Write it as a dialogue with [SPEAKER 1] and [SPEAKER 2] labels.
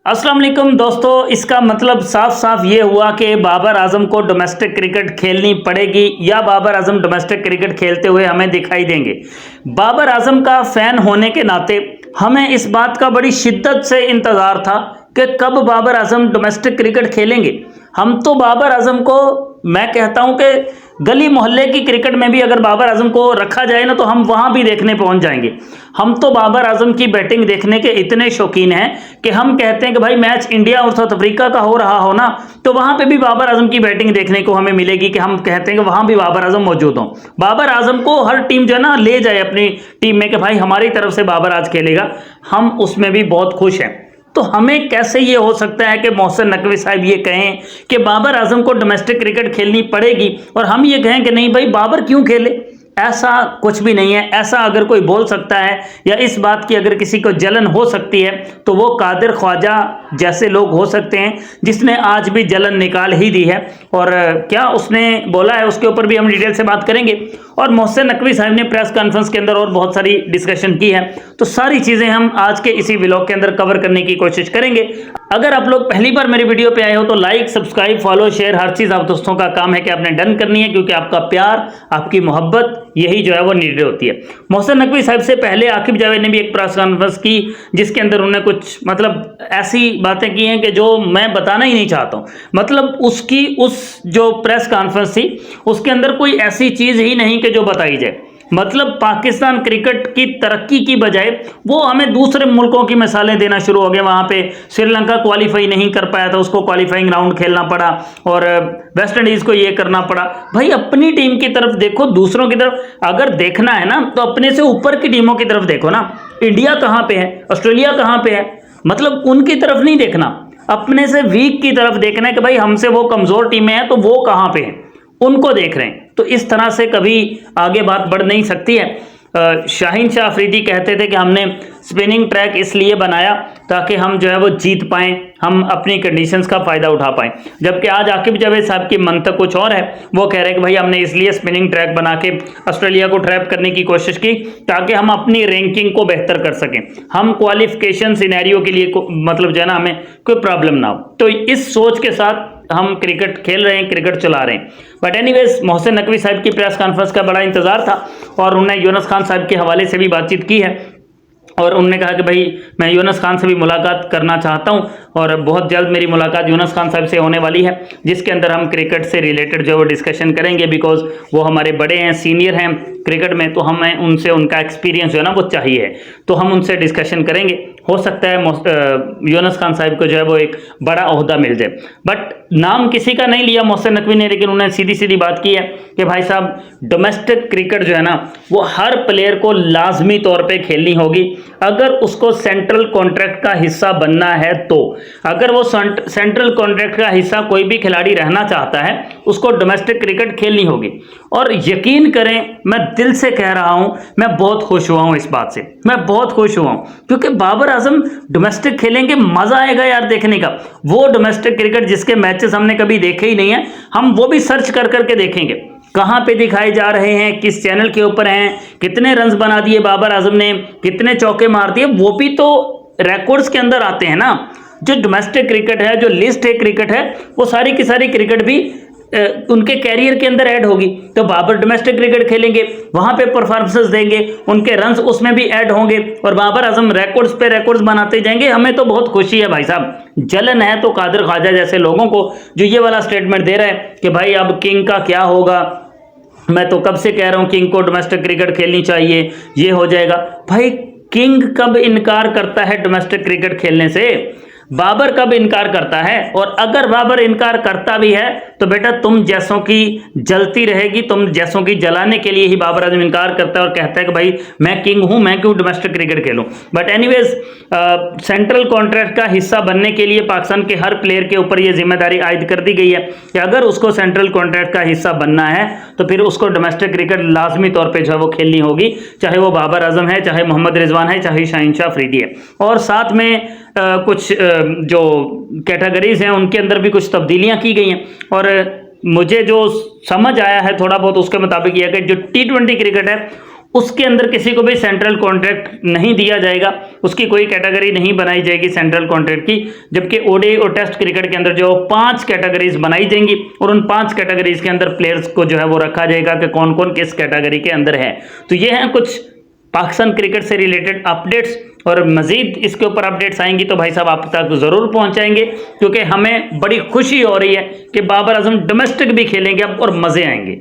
[SPEAKER 1] अस्सलाम वालेकुम दोस्तों, इसका मतलब साफ साफ ये हुआ कि बाबर आजम को डोमेस्टिक क्रिकेट खेलनी पड़ेगी या बाबर आजम डोमेस्टिक क्रिकेट खेलते हुए हमें दिखाई देंगे। बाबर आजम का फैन होने के नाते हमें इस बात का बड़ी शिद्दत से इंतज़ार था कि कब बाबर आजम डोमेस्टिक क्रिकेट खेलेंगे। हम तो बाबर आजम को, मैं कहता हूं कि गली मोहल्ले की क्रिकेट में भी अगर बाबर आजम को रखा जाए ना तो हम वहां भी देखने पहुंच जाएंगे। हम तो बाबर आजम की बैटिंग देखने के इतने शौकीन हैं कि हम कहते हैं कि भाई मैच इंडिया और साउथ अफ्रीका का हो रहा हो ना तो वहां पे भी बाबर आजम की बैटिंग देखने को हमें मिलेगी कि हम कहते हैं कि वहां भी बाबर आजम मौजूद हों। बाबर आजम को हर टीम जो है ना ले जाए अपनी टीम में कि भाई हमारी तरफ से बाबर आज खेलेगा, हम उसमें भी बहुत खुश हैं। तो हमें कैसे ये हो सकता है कि मोहसिन नकवी साहब ये कहें कि बाबर आजम को डोमेस्टिक क्रिकेट खेलनी पड़ेगी और हम ये कहें कि नहीं भाई बाबर क्यों खेले। ऐसा कुछ भी नहीं है। ऐसा अगर कोई बोल सकता है या इस बात की अगर किसी को जलन हो सकती है तो वो कादिर ख्वाजा जैसे लोग हो सकते हैं जिसने आज भी जलन निकाल ही दी है। और क्या उसने बोला है उसके ऊपर भी हम डिटेल से बात करेंगे। और मोहसिन नकवी साहब ने प्रेस कॉन्फ्रेंस के अंदर और बहुत सारी डिस्कशन की है, तो सारी चीज़ें हम आज के इसी व्लॉग के अंदर कवर करने की कोशिश करेंगे। अगर आप लोग पहली बार मेरी वीडियो पे आए हो तो लाइक, सब्सक्राइब, फॉलो, शेयर हर चीज़ आप दोस्तों का काम है कि आपने डन करनी है, क्योंकि आपका प्यार, आपकी मोहब्बत यही जो है वो नीडेड होती है। मोहसिन नकवी साहब से पहले आकिब जावेद ने भी एक प्रेस कॉन्फ्रेंस की जिसके अंदर उन्होंने कुछ मतलब ऐसी बातें की हैं कि जो मैं बताना ही नहीं चाहता हूँ। मतलब उसकी उस जो प्रेस कॉन्फ्रेंस थी उसके अंदर कोई ऐसी चीज़ ही नहीं कि जो बताई जाए। मतलब पाकिस्तान क्रिकेट की तरक्की की बजाय वो हमें दूसरे मुल्कों की मिसालें देना शुरू हो गए। वहाँ पे श्रीलंका क्वालिफाई नहीं कर पाया था, उसको क्वालिफाइंग राउंड खेलना पड़ा, और वेस्ट इंडीज़ को ये करना पड़ा। भाई अपनी टीम की तरफ देखो, दूसरों की तरफ अगर देखना है ना तो अपने से ऊपर की टीमों की तरफ देखो ना। इंडिया कहाँ पे है, ऑस्ट्रेलिया कहाँ पे है, मतलब उनकी तरफ नहीं देखना, अपने से वीक की तरफ देखना है कि भाई हमसे वो कमज़ोर टीमें हैं तो वो कहाँ पे हैं, उनको देख रहे हैं। तो इस तरह से कभी आगे बात बढ़ नहीं सकती है। शाहीन शाह अफरीदी कहते थे कि हमने स्पिनिंग ट्रैक इसलिए बनाया ताकि हम जो है वो जीत पाएं, हम अपनी कंडीशंस का फ़ायदा उठा पाएं। जबकि आज आकिब जावेद साहब की मंतक कुछ और है। वो कह रहे हैं कि भाई हमने इसलिए स्पिनिंग ट्रैक बना के ऑस्ट्रेलिया को ट्रैप करने की कोशिश की ताकि हम अपनी रैंकिंग को बेहतर कर सकें, हम क्वालिफिकेशन सिनेरियो के लिए मतलब जो है ना हमें कोई प्रॉब्लम ना हो। तो इस सोच के साथ हम क्रिकेट खेल रहे हैं, क्रिकेट चला रहे हैं। बट एनीवेज मोहसिन नकवी साहब की प्रेस कॉन्फ्रेंस का बड़ा इंतजार था और उन्होंने यूनुस खान साहब के हवाले से भी बातचीत की है और उन्होंने कहा कि भाई मैं यूनुस खान से भी मुलाकात करना चाहता हूं और बहुत जल्द मेरी मुलाकात यूनुस खान साहब से होने वाली है जिसके अंदर हम क्रिकेट से रिलेटेड जो है वो डिस्कशन करेंगे। बिकॉज वो हमारे बड़े हैं, सीनियर हैं क्रिकेट में, तो हमें उनसे उनका एक्सपीरियंस जो है ना वो चाहिए, तो हम उनसे डिस्कशन करेंगे। हो सकता है यूनुस खान साहब को जो है वो एक बड़ा ओहदा मिल जाए। बट नाम किसी का नहीं लिया मोहसिन नकवी ने, लेकिन उन्होंने सीधी सीधी बात की है कि भाई साहब डोमेस्टिक क्रिकेट जो है ना वो हर प्लेयर को लाजमी तौर पे खेलनी होगी अगर उसको सेंट्रल कॉन्ट्रैक्ट का हिस्सा बनना है। तो अगर वो सेंट्रल कॉन्ट्रैक्ट का हिस्सा कोई भी खिलाड़ी रहना चाहता है उसको डोमेस्टिक क्रिकेट खेलनी होगी। और यकीन करें, मैं दिल से कह रहा हूं, मैं बहुत खुश हुआ हूं इस बात से, मैं बहुत खुश हुआ हूं क्योंकि बाबर आजम डोमेस्टिक खेलेंगे, मजा आएगा यार देखने का। वो डोमेस्टिक क्रिकेट जिसके मैचेस हमने कभी देखे ही नहीं है, हम वो भी सर्च कर करके देखेंगे कहां पे दिखाए जा रहे हैं, किस चैनल के ऊपर हैं, कितने रन्स बना दिए बाबर आजम ने, कितने चौके मार दिए, वो भी तो रिकॉर्ड्स के अंदर आते हैं ना। जो डोमेस्टिक क्रिकेट है, जो लिस्ट है क्रिकेट है, वो सारी की सारी क्रिकेट भी उनके कैरियर के अंदर ऐड होगी। तो बाबर डोमेस्टिक क्रिकेट खेलेंगे, वहां पे परफॉर्मेंसेस देंगे, उनके रन्स उसमें भी ऐड होंगे और बाबर आजम रिकॉर्ड्स पे रिकॉर्ड्स बनाते जाएंगे। हमें तो बहुत खुशी है भाई साहब। जलन है तो कादिर ख्वाजा जैसे लोगों को जो ये वाला स्टेटमेंट दे रहा है कि भाई अब किंग का क्या होगा, मैं तो कब से कह रहा हूं किंग को डोमेस्टिक क्रिकेट खेलनी चाहिए, ये हो जाएगा। भाई किंग कब इनकार करता है डोमेस्टिक क्रिकेट खेलने से? बाबर कब इनकार करता है? और अगर बाबर इनकार करता भी है तो बेटा तुम जैसों की जलती रहेगी, तुम जैसों की जलाने के लिए ही बाबर आजम इनकार करता है और कहता है कि भाई मैं किंग हूं, मैं क्यों डोमेस्टिक क्रिकेट खेलूं। बट एनीवेज सेंट्रल कॉन्ट्रैक्ट का हिस्सा बनने के लिए पाकिस्तान के हर प्लेयर के ऊपर यह जिम्मेदारी आयद कर दी गई है कि अगर उसको सेंट्रल कॉन्ट्रैक्ट का हिस्सा बनना है तो फिर उसको डोमेस्टिक क्रिकेट लाजमी तौर पर जो है वो खेलनी होगी, चाहे वो बाबर आजम है, चाहे मोहम्मद रिजवान है, चाहे शाहीन शाह अफरीदी है। और साथ में कुछ जो कैटेगरीज हैं उनके अंदर भी कुछ तब्दीलियां की गई हैं और मुझे जो समझ आया है थोड़ा बहुत उसके मुताबिक यह कि जो T20 क्रिकेट है उसके अंदर किसी को भी सेंट्रल कॉन्ट्रैक्ट नहीं दिया जाएगा, उसकी कोई कैटेगरी नहीं बनाई जाएगी सेंट्रल कॉन्ट्रैक्ट की। जबकि ओडीआई और टेस्ट क्रिकेट के अंदर जो 5 कैटेगरीज बनाई जाएंगी और उन 5 कैटेगरीज के अंदर प्लेयर्स को जो है वो रखा जाएगा कि कौन कौन किस कैटेगरी के अंदर है। तो ये हैं कुछ पाकिस्तान क्रिकेट से रिलेटेड अपडेट्स, और मजीद इसके ऊपर अपडेट्स आएंगी तो भाई साहब आप तक जरूर पहुंचाएंगे, क्योंकि हमें बड़ी खुशी हो रही है कि बाबर आजम डोमेस्टिक भी खेलेंगे अब और मजे आएंगे।